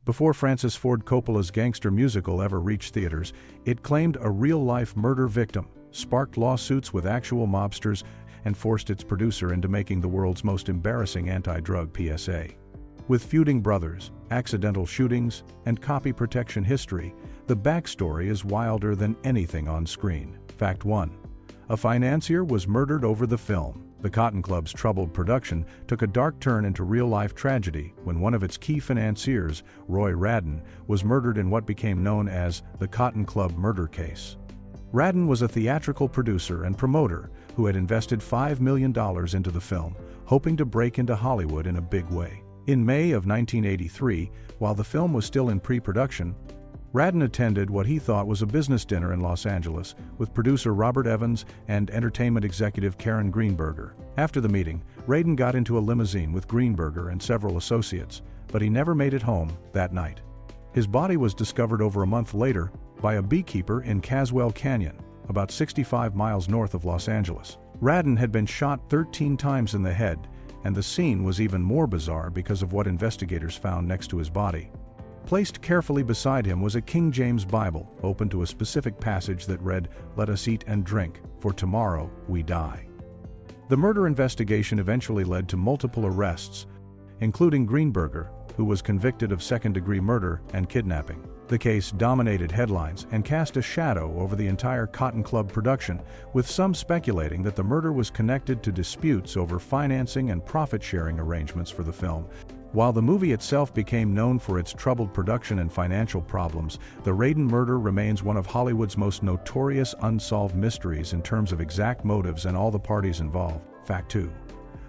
Before Francis Ford Coppola's gangster musical ever reached theaters, it claimed a real-life murder victim, sparked lawsuits with actual mobsters, and forced its producer into making the world's most embarrassing anti-drug PSA. With feuding brothers, accidental shootings, and copy protection history, the backstory is wilder than anything on screen. Fact 1. A financier was murdered over the film. The Cotton Club's troubled production took a dark turn into real-life tragedy when one of its key financiers, Roy Radin, was murdered in what became known as the Cotton Club murder case. Radin was a theatrical producer and promoter who had invested $5 million into the film, hoping to break into Hollywood in a big way. In May of 1983, while the film was still in pre-production, Radin attended what he thought was a business dinner in Los Angeles with producer Robert Evans and entertainment executive Karen Greenberger. After the meeting, Radin got into a limousine with Greenberger and several associates, but he never made it home that night. His body was discovered over a month later by a beekeeper in Caswell Canyon, about 65 miles north of Los Angeles. Radin had been shot 13 times in the head, and the scene was even more bizarre because of what investigators found next to his body. Placed carefully beside him was a King James Bible, open to a specific passage that read, "Let us eat and drink, for tomorrow we die." The murder investigation eventually led to multiple arrests, including Greenberger, who was convicted of second-degree murder and kidnapping. The case dominated headlines and cast a shadow over the entire Cotton Club production, with some speculating that the murder was connected to disputes over financing and profit-sharing arrangements for the film. While the movie itself became known for its troubled production and financial problems, the Radin murder remains one of Hollywood's most notorious unsolved mysteries in terms of exact motives and all the parties involved. Fact 2.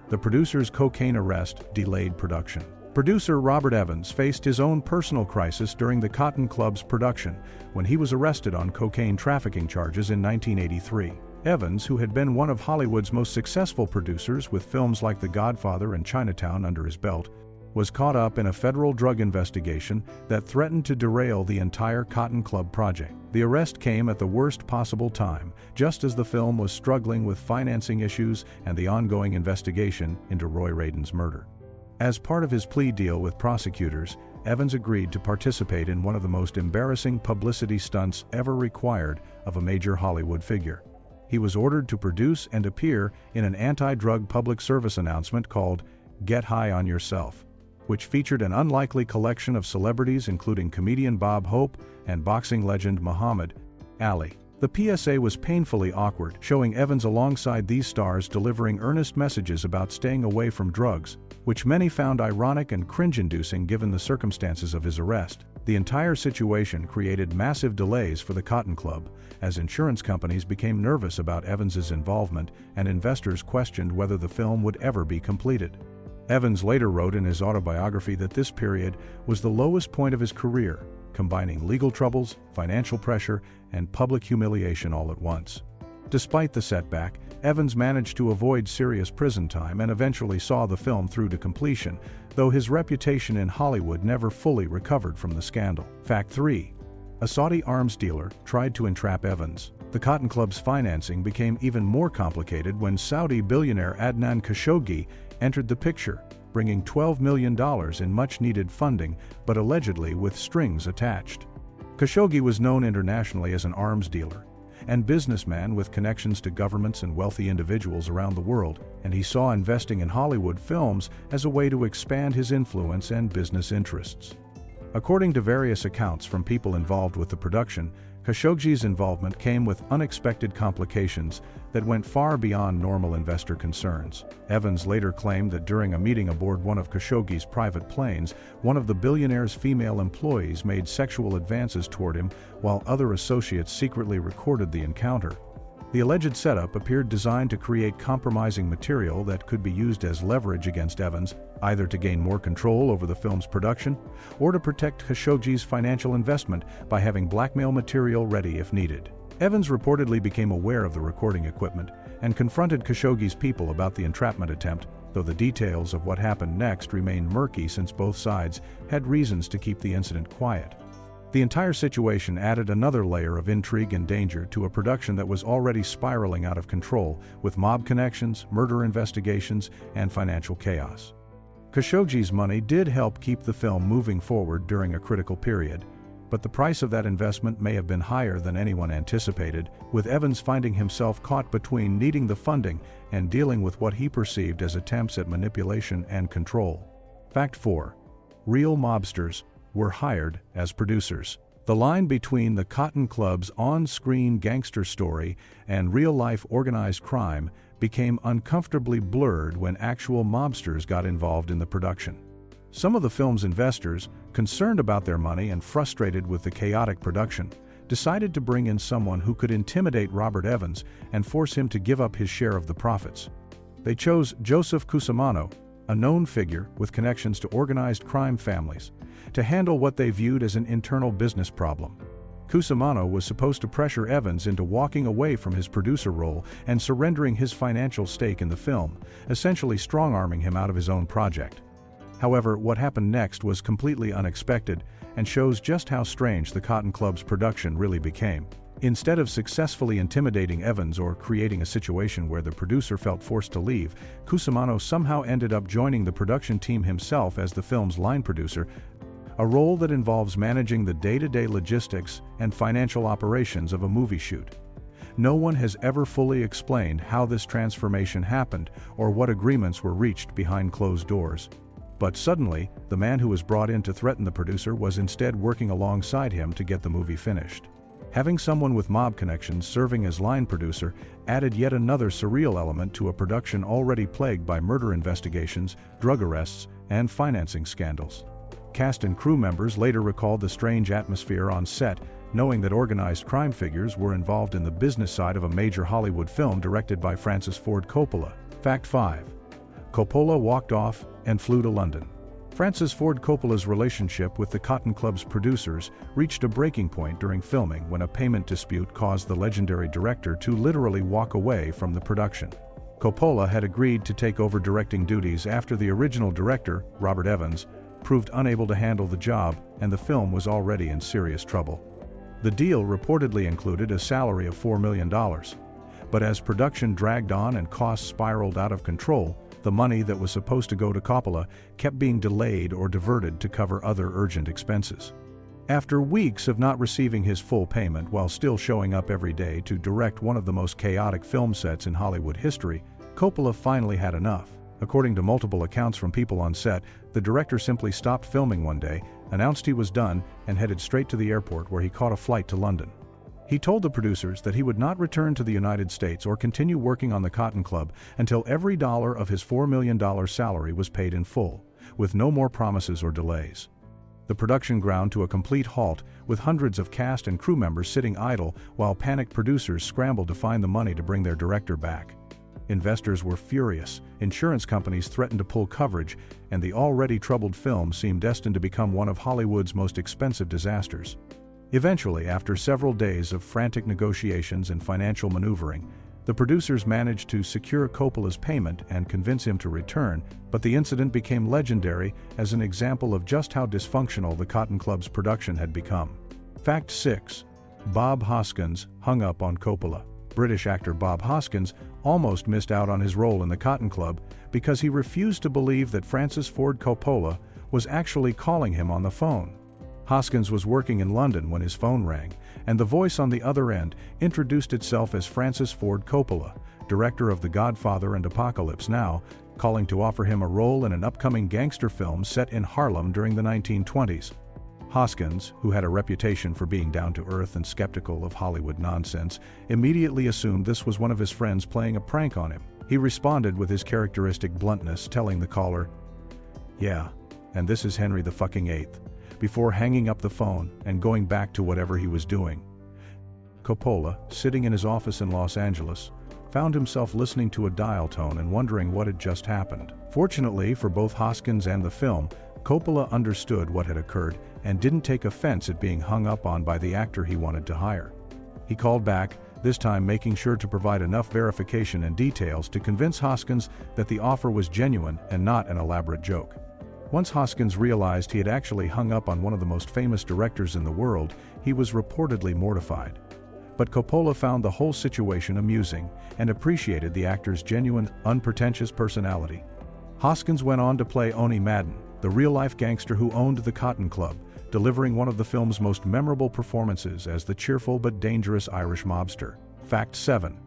The producer's cocaine arrest delayed production. Producer Robert Evans faced his own personal crisis during the Cotton Club's production when he was arrested on cocaine trafficking charges in 1983. Evans, who had been one of Hollywood's most successful producers with films like The Godfather and Chinatown under his belt, was caught up in a federal drug investigation that threatened to derail the entire Cotton Club project. The arrest came at the worst possible time, just as the film was struggling with financing issues and the ongoing investigation into Roy Radin's murder. As part of his plea deal with prosecutors, Evans agreed to participate in one of the most embarrassing publicity stunts ever required of a major Hollywood figure. He was ordered to produce and appear in an anti-drug public service announcement called "Get High on Yourself," which featured an unlikely collection of celebrities including comedian Bob Hope and boxing legend Muhammad Ali. The PSA was painfully awkward, showing Evans alongside these stars delivering earnest messages about staying away from drugs, which many found ironic and cringe-inducing given the circumstances of his arrest. The entire situation created massive delays for the Cotton Club, as insurance companies became nervous about Evans's involvement and investors questioned whether the film would ever be completed. Evans later wrote in his autobiography that this period was the lowest point of his career, combining legal troubles, financial pressure, and public humiliation all at once. Despite the setback, Evans managed to avoid serious prison time and eventually saw the film through to completion, though his reputation in Hollywood never fully recovered from the scandal. Fact 3. A Saudi arms dealer tried to entrap Evans. The Cotton Club's financing became even more complicated when Saudi billionaire Adnan Khashoggi entered the picture, bringing $12 million in much-needed funding, but allegedly with strings attached. Khashoggi was known internationally as an arms dealer and businessman with connections to governments and wealthy individuals around the world, and he saw investing in Hollywood films as a way to expand his influence and business interests. According to various accounts from people involved with the production, Khashoggi's involvement came with unexpected complications that went far beyond normal investor concerns. Evans later claimed that during a meeting aboard one of Khashoggi's private planes, one of the billionaire's female employees made sexual advances toward him while other associates secretly recorded the encounter. The alleged setup appeared designed to create compromising material that could be used as leverage against Evans, either to gain more control over the film's production or to protect Khashoggi's financial investment by having blackmail material ready if needed. Evans reportedly became aware of the recording equipment and confronted Khashoggi's people about the entrapment attempt, though the details of what happened next remain murky since both sides had reasons to keep the incident quiet. The entire situation added another layer of intrigue and danger to a production that was already spiraling out of control, with mob connections, murder investigations, and financial chaos. Khashoggi's money did help keep the film moving forward during a critical period, but the price of that investment may have been higher than anyone anticipated, with Evans finding himself caught between needing the funding and dealing with what he perceived as attempts at manipulation and control. Fact 4. Real mobsters were hired as producers. The line between the Cotton Club's on-screen gangster story and real-life organized crime became uncomfortably blurred when actual mobsters got involved in the production. Some of the film's investors, concerned about their money and frustrated with the chaotic production, decided to bring in someone who could intimidate Robert Evans and force him to give up his share of the profits. They chose Joseph Cusimano, a known figure with connections to organized crime families, to handle what they viewed as an internal business problem. Cusimano was supposed to pressure Evans into walking away from his producer role and surrendering his financial stake in the film, essentially strong-arming him out of his own project. However, what happened next was completely unexpected and shows just how strange the Cotton Club's production really became. Instead of successfully intimidating Evans or creating a situation where the producer felt forced to leave, Cusimano somehow ended up joining the production team himself as the film's line producer, a role that involves managing the day-to-day logistics and financial operations of a movie shoot. No one has ever fully explained how this transformation happened or what agreements were reached behind closed doors. But suddenly, the man who was brought in to threaten the producer was instead working alongside him to get the movie finished. Having someone with mob connections serving as line producer added yet another surreal element to a production already plagued by murder investigations, drug arrests, and financing scandals. Cast and crew members later recalled the strange atmosphere on set, knowing that organized crime figures were involved in the business side of a major Hollywood film directed by Francis Ford Coppola. Fact 5. Coppola walked off and flew to London. Francis Ford Coppola's relationship with the Cotton Club's producers reached a breaking point during filming when a payment dispute caused the legendary director to literally walk away from the production. Coppola had agreed to take over directing duties after the original director, Robert Evans, proved unable to handle the job, and the film was already in serious trouble. The deal reportedly included a salary of $4 million. But as production dragged on and costs spiraled out of control, the money that was supposed to go to Coppola kept being delayed or diverted to cover other urgent expenses. After weeks of not receiving his full payment while still showing up every day to direct one of the most chaotic film sets in Hollywood history, Coppola finally had enough. According to multiple accounts from people on set, the director simply stopped filming one day, announced he was done, and headed straight to the airport where he caught a flight to London. He told the producers that he would not return to the United States or continue working on the Cotton Club until every dollar of his $4 million salary was paid in full, with no more promises or delays. The production ground to a complete halt, with hundreds of cast and crew members sitting idle while panicked producers scrambled to find the money to bring their director back. Investors were furious, insurance companies threatened to pull coverage, and the already troubled film seemed destined to become one of Hollywood's most expensive disasters. Eventually, after several days of frantic negotiations and financial maneuvering, the producers managed to secure Coppola's payment and convince him to return, but the incident became legendary as an example of just how dysfunctional the Cotton Club's production had become. Fact 6. Bob Hoskins hung up on Coppola. British actor Bob Hoskins almost missed out on his role in the Cotton Club because he refused to believe that Francis Ford Coppola was actually calling him on the phone. Hoskins was working in London when his phone rang, and the voice on the other end introduced itself as Francis Ford Coppola, director of The Godfather and Apocalypse Now, calling to offer him a role in an upcoming gangster film set in Harlem during the 1920s. Hoskins, who had a reputation for being down-to-earth and skeptical of Hollywood nonsense, immediately assumed this was one of his friends playing a prank on him. He responded with his characteristic bluntness, telling the caller, "Yeah, and this is Henry the fucking Eighth," before hanging up the phone and going back to whatever he was doing. Coppola, sitting in his office in Los Angeles, found himself listening to a dial tone and wondering what had just happened. Fortunately for both Hoskins and the film, Coppola understood what had occurred and didn't take offense at being hung up on by the actor he wanted to hire. He called back, this time making sure to provide enough verification and details to convince Hoskins that the offer was genuine and not an elaborate joke. Once Hoskins realized he had actually hung up on one of the most famous directors in the world, he was reportedly mortified. But Coppola found the whole situation amusing and appreciated the actor's genuine, unpretentious personality. Hoskins went on to play Oni Madden, the real-life gangster who owned the Cotton Club, delivering one of the film's most memorable performances as the cheerful but dangerous Irish mobster. Fact 7.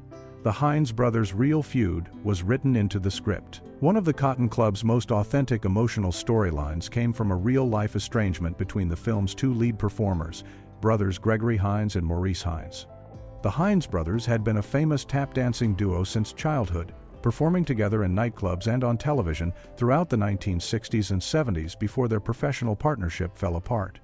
The Hines brothers' real feud was written into the script. One of the Cotton Club's most authentic emotional storylines came from a real-life estrangement between the film's two lead performers, brothers Gregory Hines and Maurice Hines. The Hines brothers had been a famous tap-dancing duo since childhood, performing together in nightclubs and on television throughout the 1960s and 70s before their professional partnership fell apart.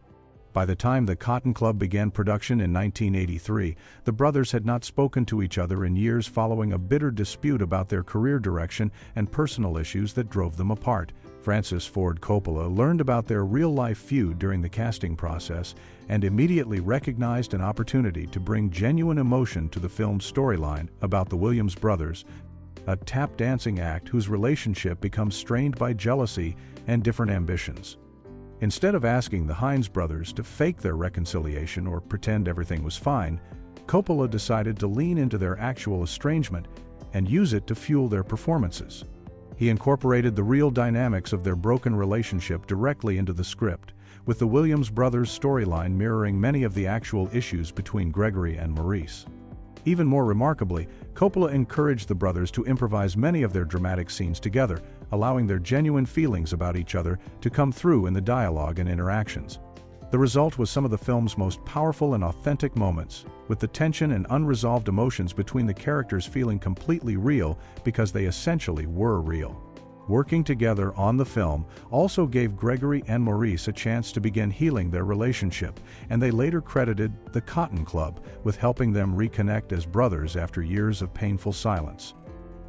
By the time the Cotton Club began production in 1983, the brothers had not spoken to each other in years following a bitter dispute about their career direction and personal issues that drove them apart. Francis Ford Coppola learned about their real-life feud during the casting process and immediately recognized an opportunity to bring genuine emotion to the film's storyline about the Williams brothers, a tap-dancing act whose relationship becomes strained by jealousy and different ambitions. Instead of asking the Hines brothers to fake their reconciliation or pretend everything was fine, Coppola decided to lean into their actual estrangement and use it to fuel their performances. He incorporated the real dynamics of their broken relationship directly into the script, with the Williams brothers' storyline mirroring many of the actual issues between Gregory and Maurice. Even more remarkably, Coppola encouraged the brothers to improvise many of their dramatic scenes together, allowing their genuine feelings about each other to come through in the dialogue and interactions. The result was some of the film's most powerful and authentic moments, with the tension and unresolved emotions between the characters feeling completely real because they essentially were real. Working together on the film also gave Gregory and Maurice a chance to begin healing their relationship, and they later credited the Cotton Club with helping them reconnect as brothers after years of painful silence.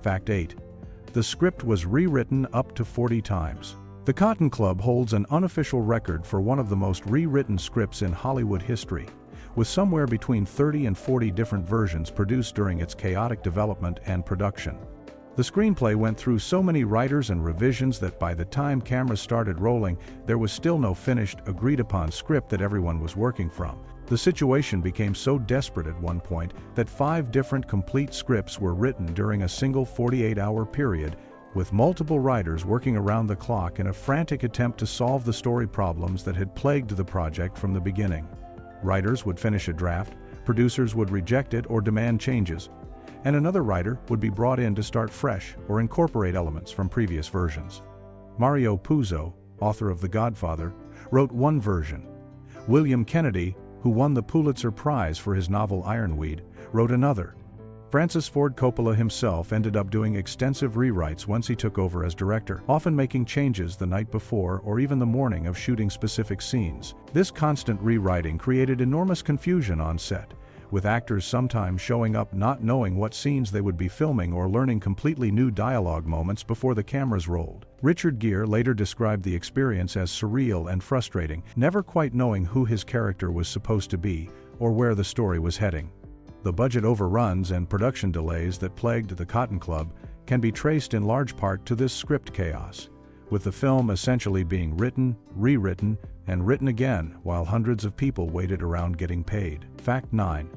Fact 8. The script was rewritten up to 40 times. The Cotton Club holds an unofficial record for one of the most rewritten scripts in Hollywood history, with somewhere between 30 and 40 different versions produced during its chaotic development and production. The screenplay went through so many writers and revisions that by the time cameras started rolling, there was still no finished, agreed-upon script that everyone was working from. The situation became so desperate at one point that 5 different complete scripts were written during a single 48-hour period, with multiple writers working around the clock in a frantic attempt to solve the story problems that had plagued the project from the beginning. Writers would finish a draft, producers would reject it or demand changes, and another writer would be brought in to start fresh or incorporate elements from previous versions. Mario Puzo, author of The Godfather, wrote one version. William Kennedy, who won the Pulitzer Prize for his novel Ironweed, wrote another. Francis Ford Coppola himself ended up doing extensive rewrites once he took over as director, often making changes the night before or even the morning of shooting specific scenes. This constant rewriting created enormous confusion on set, with actors sometimes showing up not knowing what scenes they would be filming or learning completely new dialogue moments before the cameras rolled. Richard Gere later described the experience as surreal and frustrating, never quite knowing who his character was supposed to be or where the story was heading. The budget overruns and production delays that plagued the Cotton Club can be traced in large part to this script chaos, with the film essentially being written, rewritten, and written again while hundreds of people waited around getting paid. Fact 9.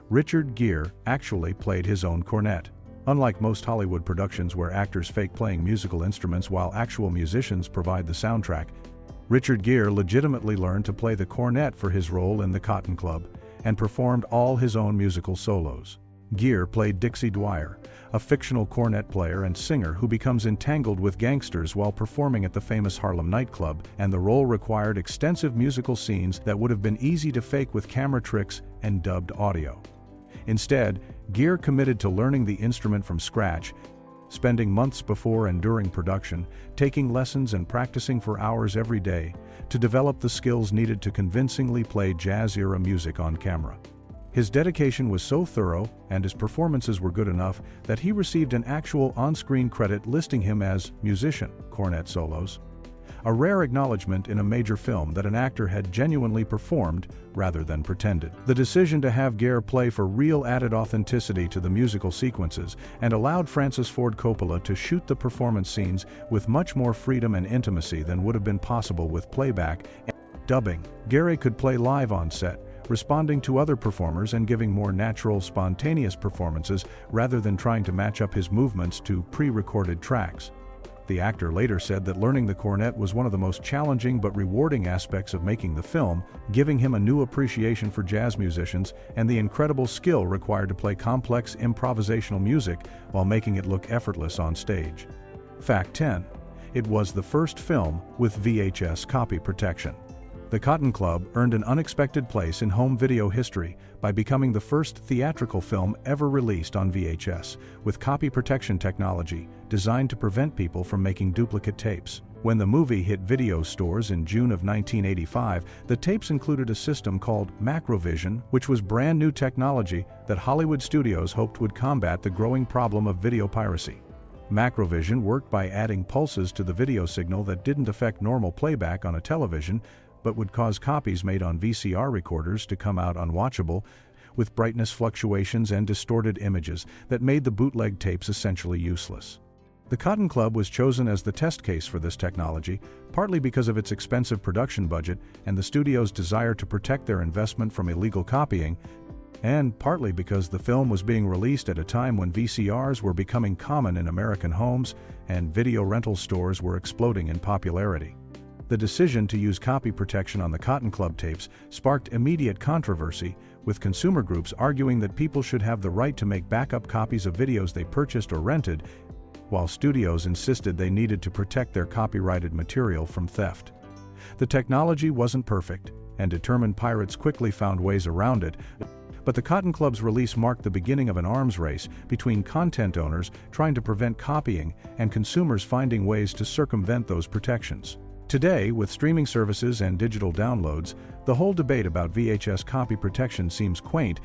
Richard Gere actually played his own cornet. Unlike most Hollywood productions where actors fake playing musical instruments while actual musicians provide the soundtrack, Richard Gere legitimately learned to play the cornet for his role in the Cotton Club and performed all his own musical solos. Gere played Dixie Dwyer, a fictional cornet player and singer who becomes entangled with gangsters while performing at the famous Harlem nightclub, and the role required extensive musical scenes that would have been easy to fake with camera tricks and dubbed audio. Instead, Gere committed to learning the instrument from scratch, spending months before and during production, taking lessons and practicing for hours every day to develop the skills needed to convincingly play jazz-era music on camera. His dedication was so thorough and his performances were good enough that he received an actual on-screen credit listing him as musician, cornet solos, a rare acknowledgement in a major film that an actor had genuinely performed rather than pretended. The decision to have Gere play for real added authenticity to the musical sequences and allowed Francis Ford Coppola to shoot the performance scenes with much more freedom and intimacy than would have been possible with playback and dubbing. Gere could play live on set, responding to other performers and giving more natural, spontaneous performances rather than trying to match up his movements to pre-recorded tracks. The actor later said that learning the cornet was one of the most challenging but rewarding aspects of making the film, giving him a new appreciation for jazz musicians and the incredible skill required to play complex improvisational music while making it look effortless on stage. Fact 10. It was the first film with VHS copy protection. The Cotton Club earned an unexpected place in home video history by becoming the first theatrical film ever released on VHS, with copy protection technology designed to prevent people from making duplicate tapes. When the movie hit video stores in June of 1985, the tapes included a system called Macrovision, which was brand new technology that Hollywood studios hoped would combat the growing problem of video piracy. Macrovision worked by adding pulses to the video signal that didn't affect normal playback on a television, but would cause copies made on VCR recorders to come out unwatchable, with brightness fluctuations and distorted images that made the bootleg tapes essentially useless. The Cotton Club was chosen as the test case for this technology, partly because of its expensive production budget and the studio's desire to protect their investment from illegal copying, and partly because the film was being released at a time when VCRs were becoming common in American homes and video rental stores were exploding in popularity. The decision to use copy protection on the Cotton Club tapes sparked immediate controversy, with consumer groups arguing that people should have the right to make backup copies of videos they purchased or rented, while studios insisted they needed to protect their copyrighted material from theft. The technology wasn't perfect, and determined pirates quickly found ways around it, but the Cotton Club's release marked the beginning of an arms race between content owners trying to prevent copying and consumers finding ways to circumvent those protections. Today, with streaming services and digital downloads, the whole debate about VHS copy protection seems quaint,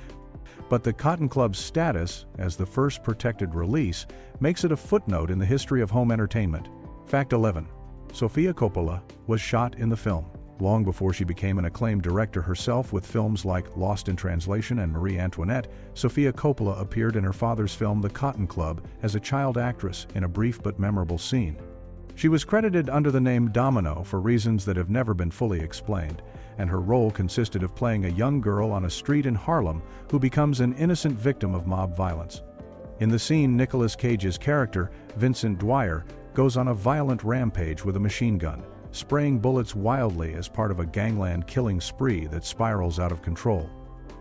but the Cotton Club's status as the first protected release makes it a footnote in the history of home entertainment. Fact 11. Sofia Coppola was shot in the film. Long before she became an acclaimed director herself with films like Lost in Translation and Marie Antoinette, Sofia Coppola appeared in her father's film The Cotton Club as a child actress in a brief but memorable scene. She was credited under the name Domino for reasons that have never been fully explained, and her role consisted of playing a young girl on a street in Harlem who becomes an innocent victim of mob violence. In the scene, Nicolas Cage's character, Vincent Dwyer, goes on a violent rampage with a machine gun, spraying bullets wildly as part of a gangland killing spree that spirals out of control.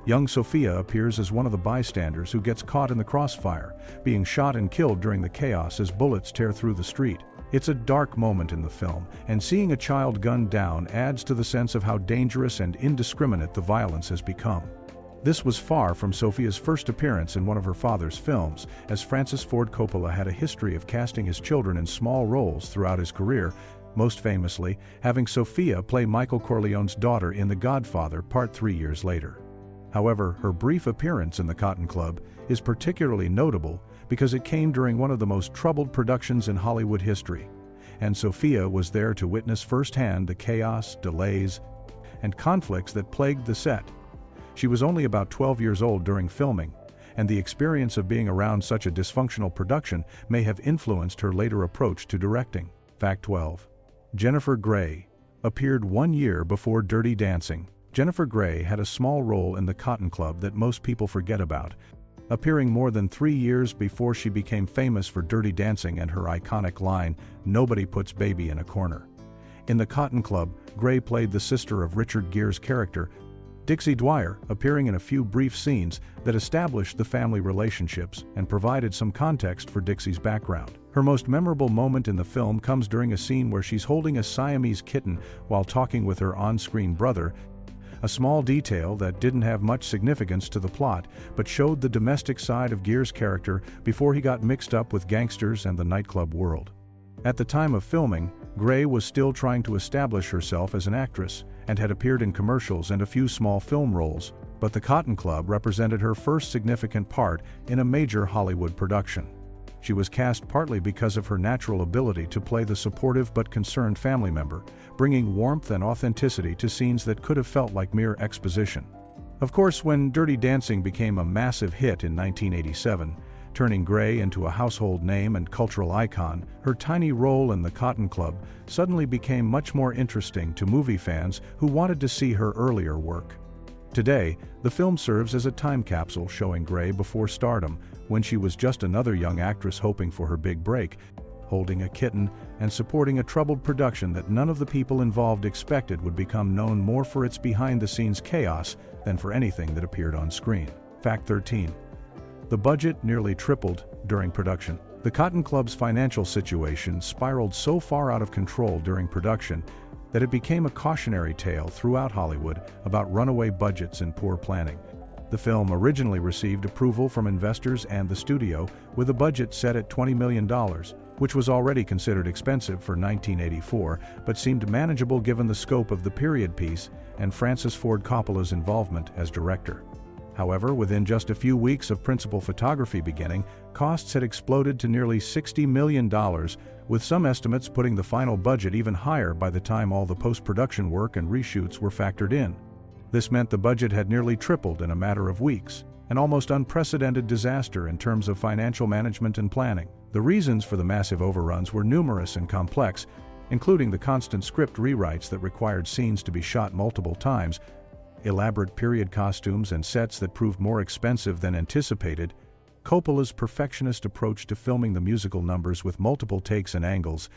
Young Sofia appears as one of the bystanders who gets caught in the crossfire, being shot and killed during the chaos as bullets tear through the street. It's a dark moment in the film, and seeing a child gunned down adds to the sense of how dangerous and indiscriminate the violence has become. This was far from Sofia's first appearance in one of her father's films, as Francis Ford Coppola had a history of casting his children in small roles throughout his career, most famously having Sofia play Michael Corleone's daughter in The Godfather Part 3 years later. However, her brief appearance in The Cotton Club is particularly notable because it came during one of the most troubled productions in Hollywood history, and Sofia was there to witness firsthand the chaos, delays, and conflicts that plagued the set. She was only about 12 years old during filming, and the experience of being around such a dysfunctional production may have influenced her later approach to directing. Fact 12. Jennifer Grey appeared 1 year before Dirty Dancing. Jennifer Grey had a small role in The Cotton Club that most people forget about, appearing more than 3 years before she became famous for Dirty Dancing and her iconic line, "Nobody puts baby in a corner." In The Cotton Club, Grey played the sister of Richard Gere's character, Dixie Dwyer, appearing in a few brief scenes that established the family relationships and provided some context for Dixie's background. Her most memorable moment in the film comes during a scene where she's holding a Siamese kitten while talking with her on-screen brother, a small detail that didn't have much significance to the plot but showed the domestic side of Gere's character before he got mixed up with gangsters and the nightclub world. At the time of filming, Grey was still trying to establish herself as an actress and had appeared in commercials and a few small film roles, but The Cotton Club represented her first significant part in a major Hollywood production. She was cast partly because of her natural ability to play the supportive but concerned family member, bringing warmth and authenticity to scenes that could have felt like mere exposition. Of course, when Dirty Dancing became a massive hit in 1987, turning Grey into a household name and cultural icon, her tiny role in The Cotton Club suddenly became much more interesting to movie fans who wanted to see her earlier work. Today, the film serves as a time capsule showing Grey before stardom, when she was just another young actress hoping for her big break. holding a kitten, and supporting a troubled production that none of the people involved expected would become known more for its behind-the-scenes chaos than for anything that appeared on screen. Fact 13. The budget nearly tripled during production. The Cotton Club's financial situation spiraled so far out of control during production that it became a cautionary tale throughout Hollywood about runaway budgets and poor planning. The film originally received approval from investors and the studio, with a budget set at $20 million, which was already considered expensive for 1984, but seemed manageable given the scope of the period piece and Francis Ford Coppola's involvement as director. However, within just a few weeks of principal photography beginning, costs had exploded to nearly $60 million, with some estimates putting the final budget even higher by the time all the post-production work and reshoots were factored in. This meant the budget had nearly tripled in a matter of weeks, an almost unprecedented disaster in terms of financial management and planning. The reasons for the massive overruns were numerous and complex, including the constant script rewrites that required scenes to be shot multiple times, elaborate period costumes and sets that proved more expensive than anticipated, Coppola's perfectionist approach to filming the musical numbers with multiple takes and angles,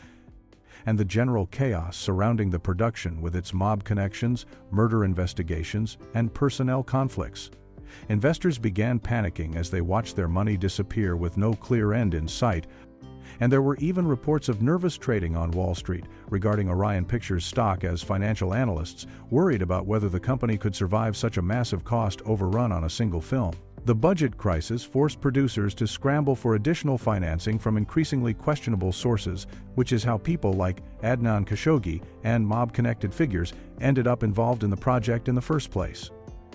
and the general chaos surrounding the production with its mob connections, murder investigations, and personnel conflicts. Investors began panicking as they watched their money disappear with no clear end in sight, and there were even reports of nervous trading on Wall Street regarding Orion Pictures stock as financial analysts worried about whether the company could survive such a massive cost overrun on a single film. The budget crisis forced producers to scramble for additional financing from increasingly questionable sources, which is how people like Adnan Khashoggi and mob-connected figures ended up involved in the project in the first place.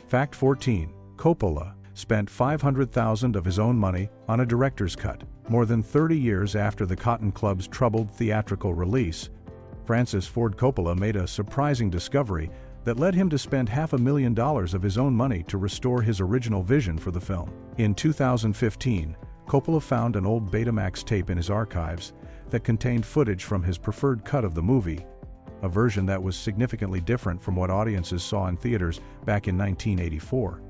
Fact 14. Coppola spent $500,000 of his own money on a director's cut. More than 30 years after the Cotton Club's troubled theatrical release, Francis Ford Coppola made a surprising discovery that led him to spend $500,000 of his own money to restore his original vision for the film. In 2015, Coppola found an old Betamax tape in his archives that contained footage from his preferred cut of the movie, a version that was significantly different from what audiences saw in theaters back in 1984.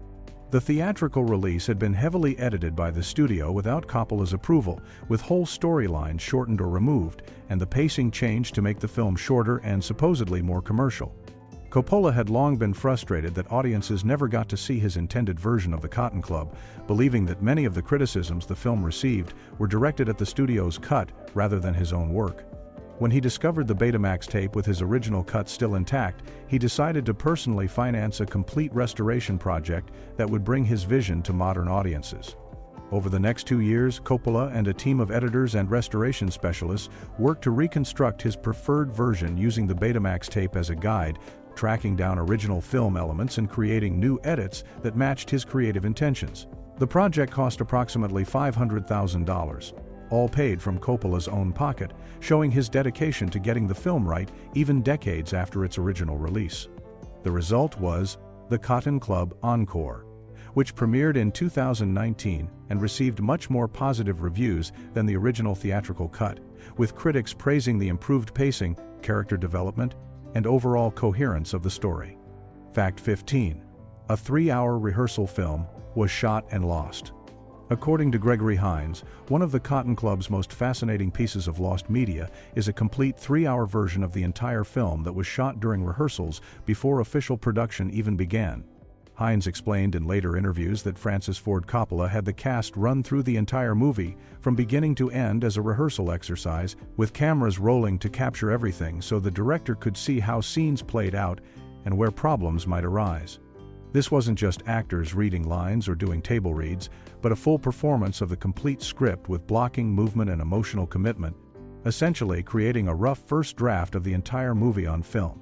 The theatrical release had been heavily edited by the studio without Coppola's approval, with whole storylines shortened or removed, and the pacing changed to make the film shorter and supposedly more commercial. Coppola had long been frustrated that audiences never got to see his intended version of the Cotton Club, believing that many of the criticisms the film received were directed at the studio's cut rather than his own work. When he discovered the Betamax tape with his original cut still intact, he decided to personally finance a complete restoration project that would bring his vision to modern audiences. Over the next 2 years, Coppola and a team of editors and restoration specialists worked to reconstruct his preferred version using the Betamax tape as a guide, tracking down original film elements and creating new edits that matched his creative intentions. The project cost approximately $500,000, all paid from Coppola's own pocket, showing his dedication to getting the film right even decades after its original release. The result was The Cotton Club Encore, which premiered in 2019 and received much more positive reviews than the original theatrical cut, with critics praising the improved pacing, character development, and overall coherence of the story. Fact 15. A 3-hour rehearsal film was shot and lost. According to Gregory Hines, one of the Cotton Club's most fascinating pieces of lost media is a complete 3-hour version of the entire film that was shot during rehearsals before official production even began. Hines explained in later interviews that Francis Ford Coppola had the cast run through the entire movie from beginning to end as a rehearsal exercise, with cameras rolling to capture everything so the director could see how scenes played out and where problems might arise. This wasn't just actors reading lines or doing table reads, but a full performance of the complete script with blocking, movement, and emotional commitment, essentially creating a rough first draft of the entire movie on film.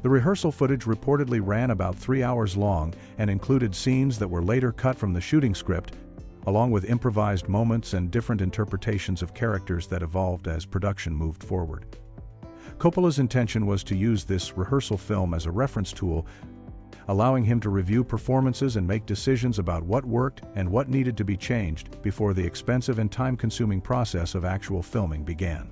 The rehearsal footage reportedly ran about 3 hours long and included scenes that were later cut from the shooting script, along with improvised moments and different interpretations of characters that evolved as production moved forward. Coppola's intention was to use this rehearsal film as a reference tool, allowing him to review performances and make decisions about what worked and what needed to be changed before the expensive and time-consuming process of actual filming began.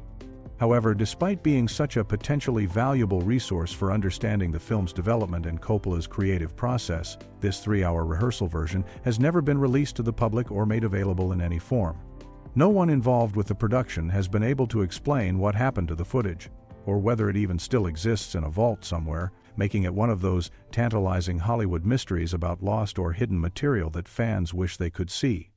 However, despite being such a potentially valuable resource for understanding the film's development and Coppola's creative process, this 3-hour rehearsal version has never been released to the public or made available in any form. No one involved with the production has been able to explain what happened to the footage, or whether it even still exists in a vault somewhere, making it one of those tantalizing Hollywood mysteries about lost or hidden material that fans wish they could see.